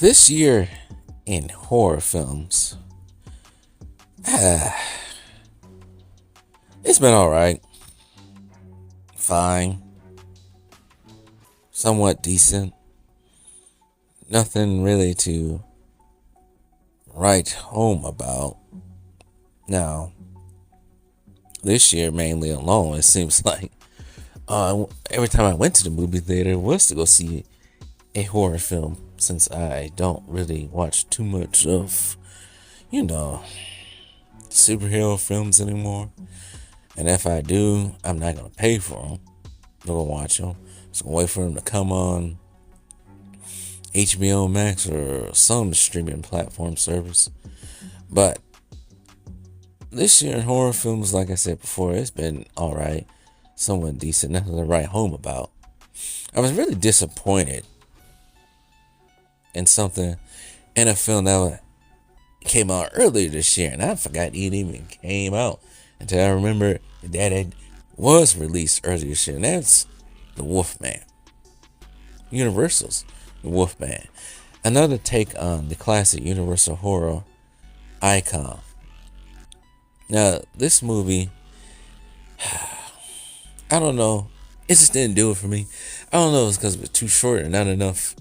This year in horror films, it's been alright. Fine. Somewhat decent. Nothing really to write home about. Now, this year mainly alone, it seems like every time I went to the movie theater was to go see a horror film, since I don't really watch too much of, you know, superhero films anymore. And if I do, I'm not going to pay for them to go watch them. So I'm wait for them to come on HBO Max or some streaming platform service. But this year in horror films, like I said before, it's been alright, somewhat decent, nothing to write home about. I was really disappointed in something in a film that came out earlier this year, and I forgot it even came out until I remember that it was released earlier this year, and that's The Wolfman. Universal's The Wolfman. Another take on the classic Universal horror icon. Now, this movie, I don't know, it just didn't do it for me. I don't know if it's because it was too short and not enough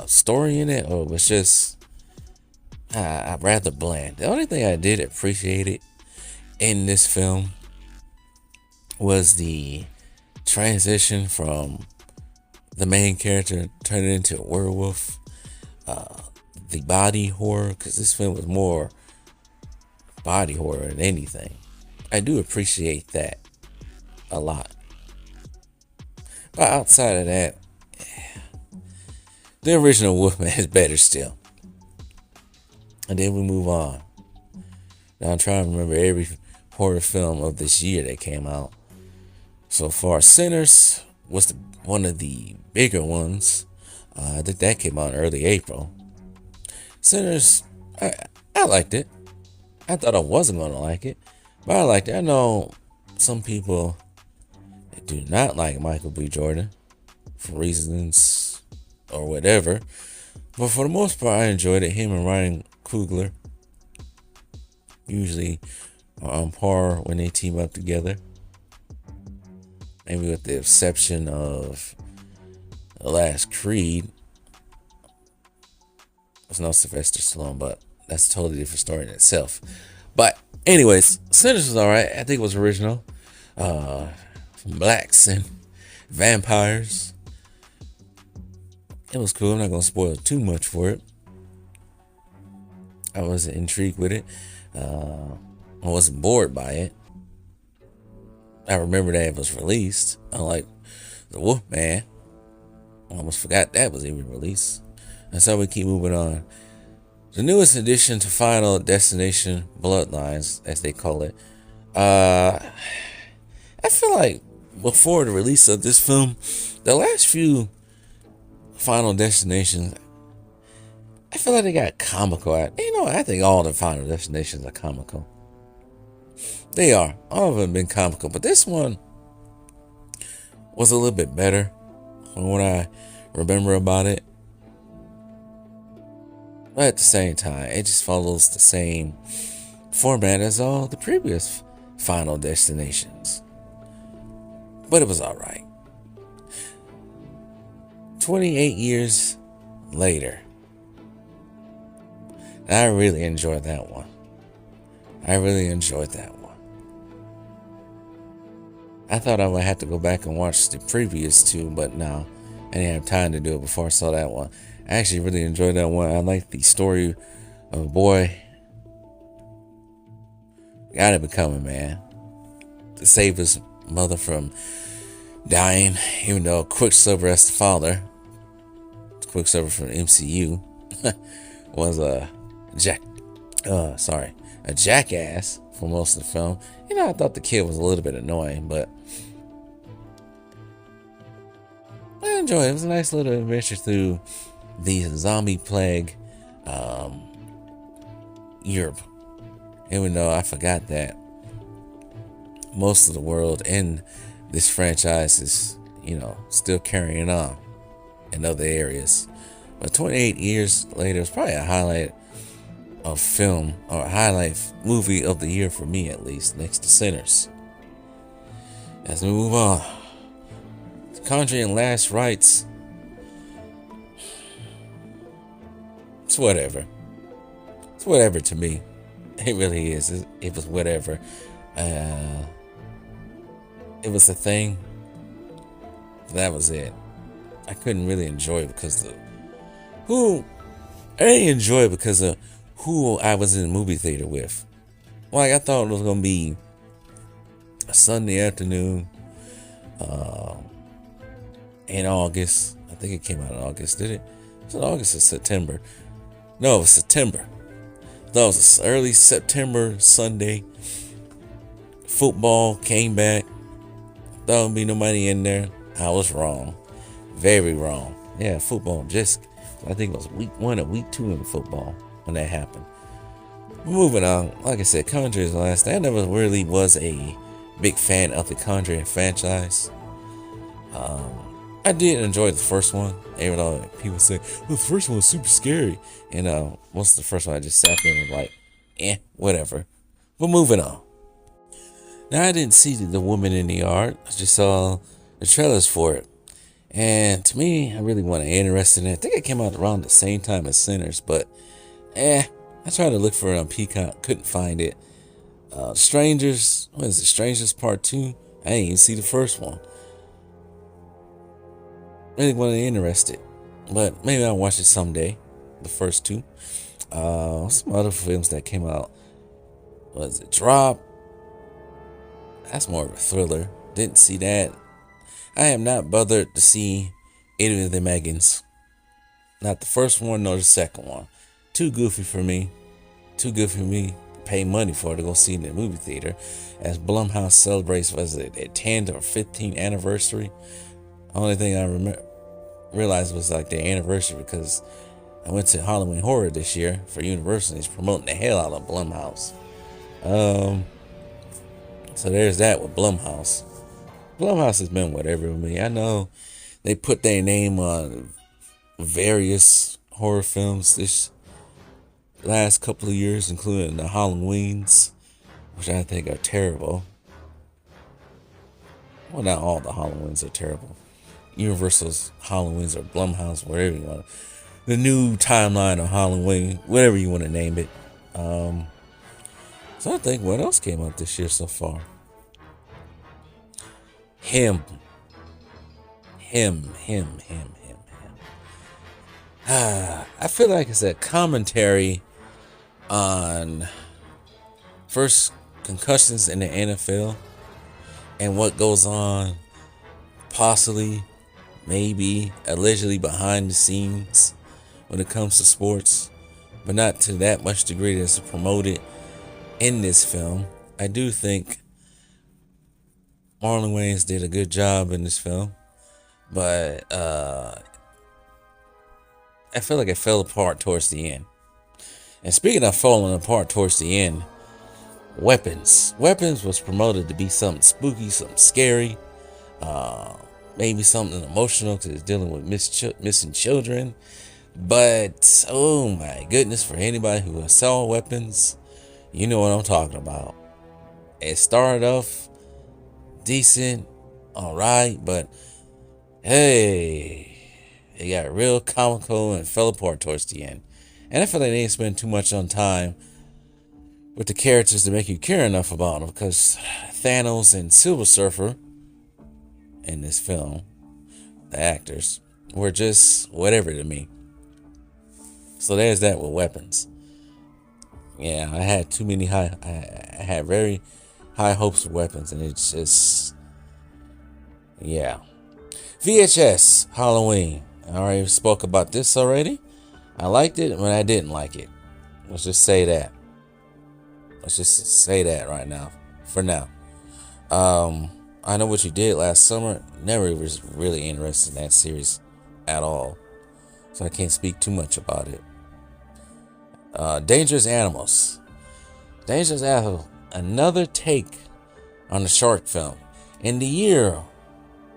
story in it, or it was just rather bland. The only thing I did appreciate it in this film was the transition from the main character turning into a werewolf, the body horror, because this film was more body horror than anything. I do appreciate that a lot. But outside of that, the original Wolfman is better still. And then we move on. Now I'm trying to remember every horror film of this year that came out. So far, Sinners was one of the bigger ones. I think that came out in early April. Sinners, I liked it. I thought I wasn't going to like it, but I liked it. I know some people do not like Michael B. Jordan for reasons or whatever, but for the most part, I enjoyed it. Him and Ryan Coogler usually are on par when they team up together. Maybe with the exception of The Last Creed. There's no Sylvester Stallone, but that's a totally different story in itself. But anyways, Sinners was alright. I think it was original. Blacks and vampires. It was cool. I'm not going to spoil too much for it. I was intrigued with it. I wasn't bored by it. I remember that it was released. Unlike The Wolfman, I almost forgot that was even released. And so we keep moving on. The newest addition to Final Destination Bloodlines, as they call it. I feel like before the release of this film, the last few Final Destinations, I feel like they got comical at. I think all the Final Destinations are comical. They are. All of them have been comical. But this one was a little bit better from what I remember about it. But at the same time, it just follows the same format as all the previous Final Destinations. But it was alright. 28 years later. I really enjoyed that one. I thought I would have to go back and watch the previous two, but no, I didn't have time to do it before I saw that one. I actually really enjoyed that one. I like the story of a boy gotta become a man to save his mother from dying, even though Quicksilver as the father, Quicksilver from MCU, was a jackass for most of the film. I thought the kid was a little bit annoying, but I enjoyed it. It was a nice little adventure through the zombie plague Europe. Even though I forgot that most of the world in this franchise is, still carrying on in other areas. But 28 years later, it's probably a highlight of film or a highlight movie of the year for me, at least, next to Sinners. As we move on, Conjuring Last Rites. It's whatever. It's whatever to me. It really is. It was whatever. It was a thing. That was it. I couldn't really enjoy it because of who. I didn't enjoy it because of who I was in the movie theater with. Like, I thought it was gonna be a Sunday afternoon in August. I think it came out in August, did it? Was it August or September? No, it was September. I thought it was an early September Sunday. Football came back. Thought there would be nobody in there. I was wrong. Very wrong. Yeah, football just, I think it was week 1 or week 2 in football when that happened. Moving on, like I said, Conjuring is the last thing. I never really was a big fan of the Conjuring franchise. I did enjoy the first one, even though people say, well, the first one was super scary. And most of the first one, I just sat there and was like, whatever. But moving on. Now, I didn't see The Woman in the Yard. I just saw the trailers for it. And to me, I really wasn't interested in it. I think it came out around the same time as Sinners, but I tried to look for it on Peacock, couldn't find it. Strangers, what is it? Strangers Part 2? I didn't even see the first one. Really wasn't interested, but maybe I'll watch it someday. The first 2. Some other films that came out. Was it Drop? That's more of a thriller. Didn't see that. I am not bothered to see any of the Megans. Not the first one nor the second one. Too goofy for me. Too good for me to pay money for to go see in the movie theater. As Blumhouse celebrates, was it their 10th or 15th anniversary? Only thing I realized was like their anniversary because I went to Halloween Horror this year for Universal. He's promoting the hell out of Blumhouse. So there's that with Blumhouse. Blumhouse has been whatever with me. I know they put their name on various horror films this last couple of years, including the Halloweens, which I think are terrible. Well, not all the Halloweens are terrible. Universal's Halloweens or Blumhouse, whatever you want. The new timeline of Halloween, whatever you want to name it. So I think what else came out this year so far? Him. I feel like it's a commentary on first concussions in the NFL and what goes on possibly, maybe, allegedly behind the scenes when it comes to sports, but not to that much degree that's promoted in this film. I do think Marlon Wayans did a good job in this film, but I feel like it fell apart towards the end. And speaking of falling apart towards the end, Weapons was promoted to be something spooky, something scary, maybe something emotional because it's dealing with missing children. But oh my goodness, for anybody who saw Weapons, you know what I'm talking about. It started off decent, alright, but hey, it got real comical and fell apart towards the end. And I feel like they didn't spend too much on time with the characters to make you care enough about them, because Thanos and Silver Surfer in this film, the actors, were just whatever to me. So there's that with Weapons. Yeah, I had too many I had very high hopes for Weapons, and it's just, yeah. VHS Halloween. I already spoke about this already. I liked it, but I didn't like it. Let's just say that. Let's just say that right now. For now. I Know What You Did Last Summer. Never was really interested in that series at all, so I can't speak too much about it. Dangerous Animals. Dangerous Animals. Another take on the shark film. In the year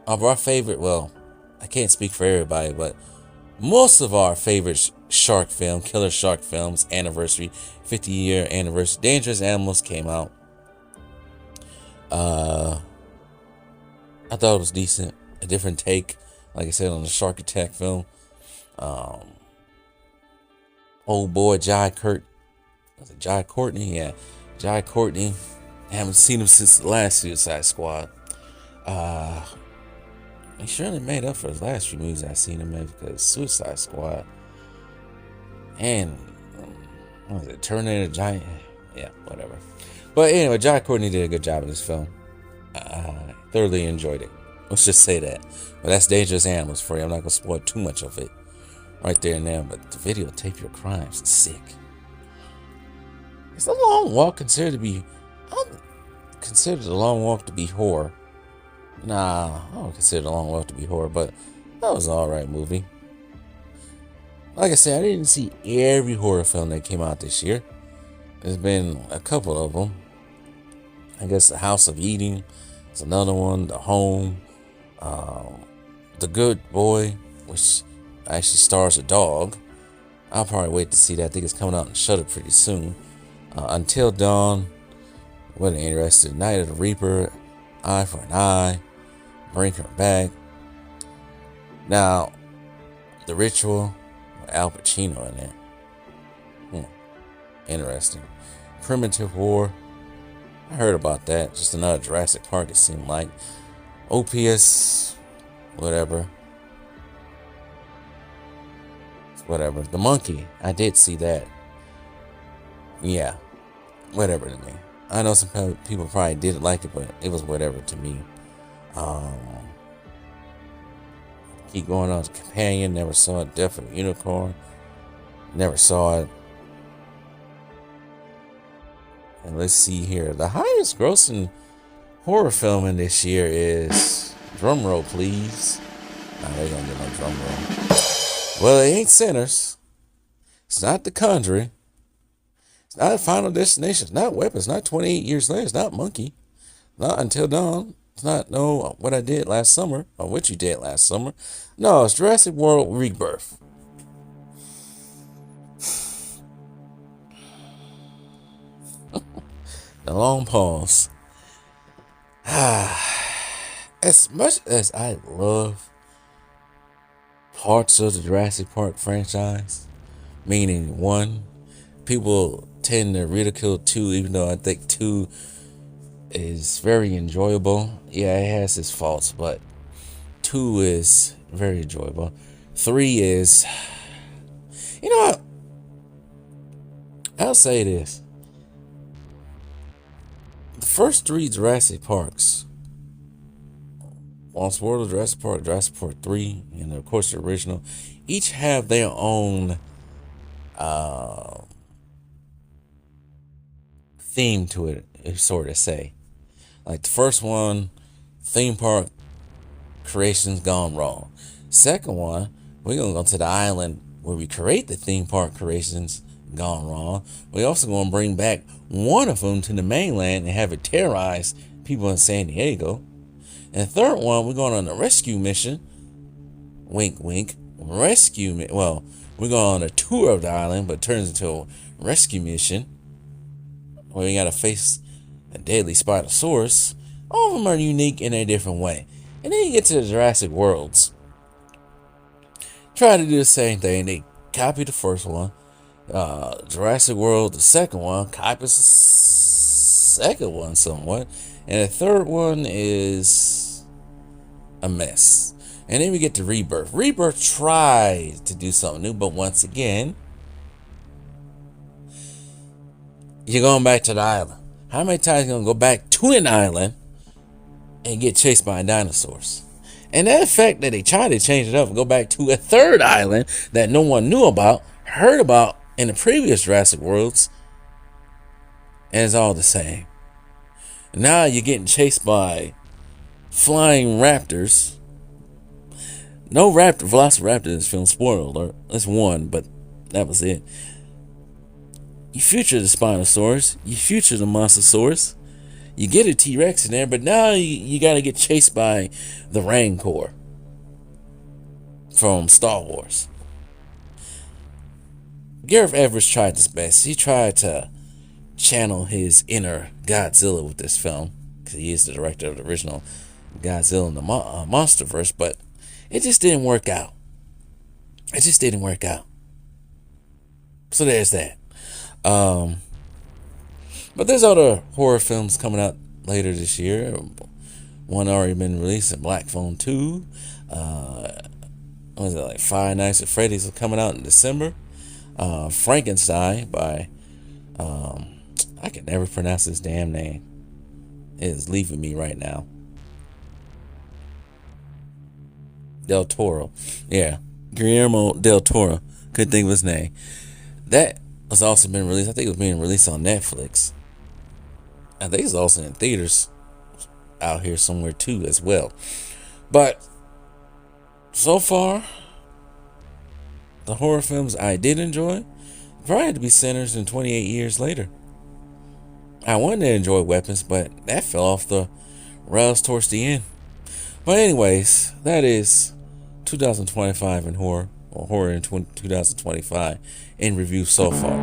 of our favorite, well, I can't speak for everybody, but most of our favorite shark film, Killer Shark Films anniversary, 50-year anniversary, Dangerous Animals came out. I thought it was decent, a different take, like I said, on the Shark Attack film. Old boy Jai Courtney? Yeah, Jai Courtney. I haven't seen him since the last Suicide Squad. He surely made up for his last few movies I've seen him in, because Suicide Squad and what was it, Terminator Giant? Yeah, whatever. But anyway, Jai Courtney did a good job in this film. I thoroughly enjoyed it. Let's just say that. But that's Dangerous Animals for you. I'm not going to spoil too much of it right there and there. But the Videotape Your Crimes is sick. Is The Long Walk considered to be... I don't consider The Long Walk to be horror. Nah, I don't consider The Long Walk to be horror, but that was an alright movie. Like I said, I didn't see every horror film that came out this year. There's been a couple of them. I guess The House of Eating is another one. The Home. The Good Boy, which actually stars a dog. I'll probably wait to see that. I think it's coming out in Shudder pretty soon. Until Dawn. What an interesting. Night of the Reaper. Eye for an Eye. Bring Her Back. Now, The Ritual. Al Pacino in it. Interesting. Primitive War. I heard about that. Just another Jurassic Park, it seemed like. OPS. Whatever. The Monkey. I did see that. Yeah. Whatever to me. I know some people probably didn't like it, but it was whatever to me. Keep going on. Companion. Never saw it. Death of a Unicorn. Never saw it. And let's see here. The highest grossing horror film in this year is, drum roll please. Nah, they don't get no drum roll. Well, it ain't Sinners. It's not The Conjuring. It's not Final Destination. It's not Weapons. Not 28 Years Later. It's not Monkey. Not Until Dawn. It's not What I Did Last Summer, or What You Did Last Summer. No, it's Jurassic World Rebirth. The long pause. As much as I love parts of the Jurassic Park franchise, meaning 1, people tend to ridicule 2, even though I think 2 is very enjoyable. Yeah, it has its faults, but 2 is very enjoyable. 3 is, you know what? I'll say this. The first 3 Jurassic Parks, Lost World of Jurassic Park 3, and of course the original, each have their own theme to it, sort of say. Like the first one, theme park creations gone wrong. Second one, we're gonna go to the island where we create the theme park creations gone wrong. We also gonna bring back one of them to the mainland and have it terrorize people in San Diego. And the third one, we're going on a rescue mission. Wink, wink. Well, we're going on a tour of the island, but it turns into a rescue mission where we gotta face a deadly Spinosaurus. All of them are unique in a different way. And then you get to the Jurassic Worlds. Try to do the same thing. They copy the first one. Jurassic World, the second one, copies the second one somewhat. And the third one is a mess. And then we get to Rebirth. Rebirth tries to do something new, but once again, you're going back to the island. How many times are you going to go back to an island and get chased by dinosaurs? And that fact that they try to change it up and go back to a third island that no one knew about, heard about in the previous Jurassic Worlds, and it's all the same. Now you're getting chased by flying raptors. No velociraptor in this film, spoiler alert. That's one, but that was it. You future the Spinosaurus, you future the Monstersaurus, you get a T-Rex in there, but now you gotta get chased by the Rancor from Star Wars. Gareth Edwards tried his best. He tried to channel his inner Godzilla with this film, because he is the director of the original Godzilla and the Monsterverse, but it just didn't work out. It just didn't work out. So there's that. But there's other horror films coming out later this year. One already been released, Black Phone 2. What was it, like Five Nights at Freddy's coming out in December. Frankenstein by, I can never pronounce his damn name. It is leaving me right now. Del Toro. Yeah. Guillermo del Toro. Couldn't think of his name. That has also been released. I think it was being released on Netflix. I think it's also in theaters out here somewhere too as well. But so far, the horror films I did enjoy probably had to be Sinners and 28 Years Later. I wanted to enjoy Weapons, but that fell off the rails towards the end. But anyways, that is 2025 in horror, or horror in 2025 in review so far.